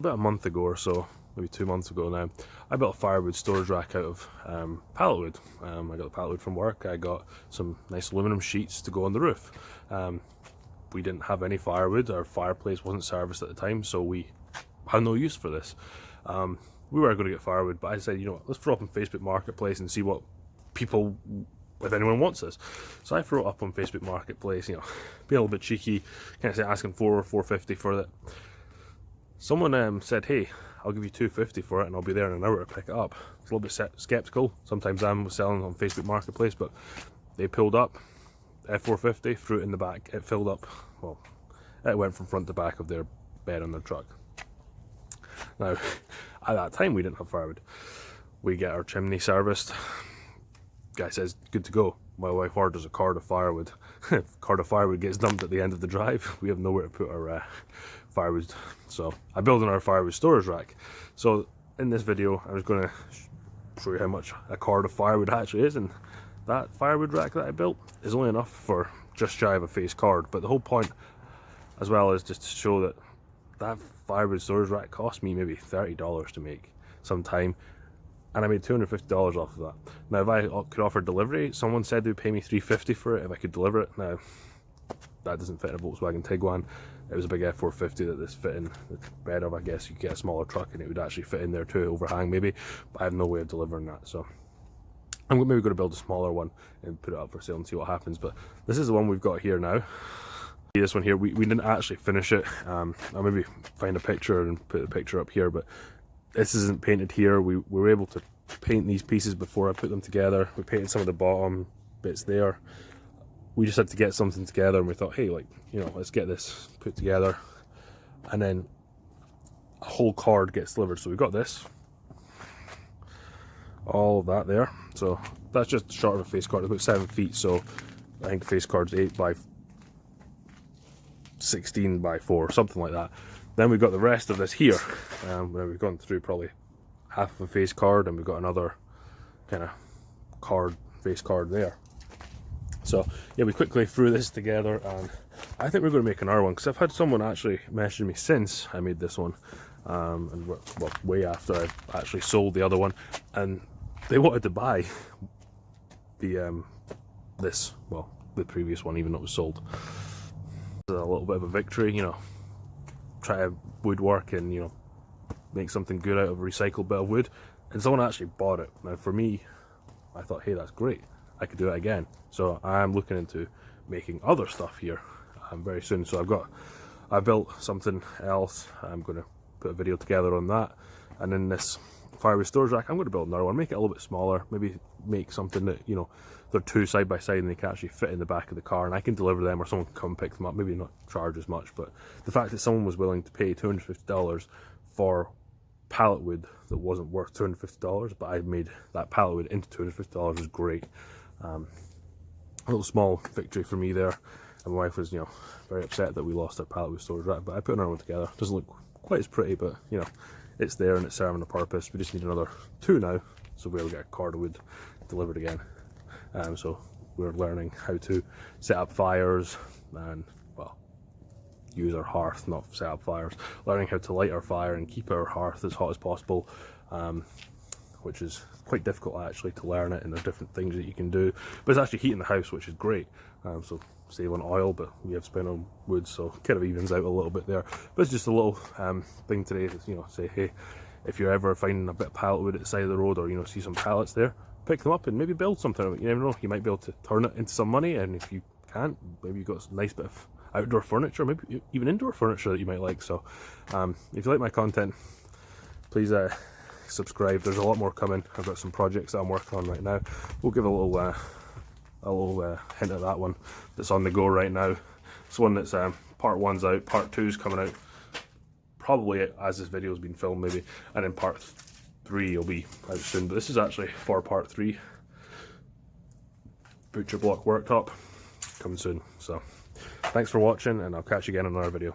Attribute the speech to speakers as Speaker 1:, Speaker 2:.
Speaker 1: about a month ago or so, maybe 2 months ago now, I built a firewood storage rack out of pallet wood. I got the pallet wood from work. I got some nice aluminum sheets to go on the roof. We didn't have any firewood. Our fireplace wasn't serviced at the time, so we had no use for this. We were going to get firewood, but I said, you know what, let's throw up on Facebook Marketplace and see what people, if anyone wants this. So I threw it up on Facebook Marketplace, you know, be a little bit cheeky, kind of say asking $4 or $4.50 for it. Someone said, hey, I'll give you $2.50 for it and I'll be there in an hour to pick it up. I was a little bit skeptical. Sometimes I'm selling on Facebook Marketplace, but they pulled up at $4.50, threw it in the back. It filled up, well, it went from front to back of their bed on their truck. Now, at that time we didn't have firewood. We get our chimney serviced. Guy says, good to go. My wife orders a cart of firewood. Cart of firewood gets dumped at the end of the drive. We have nowhere to put our firewood. So I built our firewood storage rack. So in this video, I was going to show you how much a cart of firewood actually is. And that firewood rack that I built is only enough for just shy of a face card. But the whole point as well is just to show that that firewood storage rack cost me maybe $30 to make sometime. And I made $250 off of that. Now, if I could offer delivery, someone said they would pay me $350 for it if I could deliver it. Now, that doesn't fit in a Volkswagen Tiguan. It was a big F450 that this fit in the bed of. I guess you could get a smaller truck and it would actually fit in there too, overhang maybe. But I have no way of delivering that. So I'm maybe going to build a smaller one and put it up for sale and see what happens. But this is the one we've got here now. This one here, we didn't actually finish it. I'll maybe find a picture and put the picture up here, but this isn't painted here. We were able to paint these pieces before I put them together. We painted some of the bottom bits there. We just had to get something together and we thought, hey, like, you know, let's get this put together. And then a whole card gets delivered. So we've got this, all of that there. So that's just short of a face card, about 7 feet. So I think the face card's 8 by 16 by 4, something like that. Then we've got the rest of this here, where we've gone through probably half of a face card, and we've got another kind of card, face card there. So yeah, we quickly threw this together, and I think we're going to make another one, because I've had someone actually message me since I made this one, and well, way after I've actually sold the other one, and they wanted to buy the the previous one, even though it was sold. It's a little bit of a victory, you know. Try to woodwork and, you know, make something good out of a recycled bit of wood, and someone actually bought it. Now for me, I thought, hey, that's great, I could do it again. So I'm looking into making other stuff here very soon. So I built something else. I'm going to put a video together on that, and then this firewood storage rack, I'm going to build another one, make it a little bit smaller, maybe make something that, you know, they're two side by side and they can actually fit in the back of the car and I can deliver them, or someone can come pick them up, maybe not charge as much. But the fact that someone was willing to pay $250 for pallet wood that wasn't worth $250, but I made that pallet wood into $250 was great. A little small victory for me there, and my wife was, you know, very upset that we lost our pallet wood storage rack, but I put another one together. Doesn't look quite as pretty, but you know, it's there and it's serving a purpose. We just need another 2 now, so we'll get a card of wood delivered again. So we're learning how to set up fires and, well, use our hearth, not set up fires. Learning how to light our fire and keep our hearth as hot as possible, which is quite difficult actually to learn it, and there's different things that you can do. But it's actually heating the house, which is great. So save on oil, but we have spent on wood, so kind of evens out a little bit there. But it's just a little thing today to, you know, say, hey, if you're ever finding a bit of pallet wood at the side of the road, or, you know, see some pallets there, pick them up and maybe build something. You never know, you might be able to turn it into some money, and if you can't, maybe you've got a nice bit of outdoor furniture, maybe even indoor furniture that you might like. So if you like my content, please subscribe. There's a lot more coming. I've got some projects that I'm working on right now. We'll give a little hint at that one that's on the go right now. It's one that's part 1's out, part 2's coming out probably as this video has been filmed maybe, and then part 3 will be out soon. But this is actually for part 3. Butcher block worktop coming soon. So thanks for watching, and I'll catch you again in another video.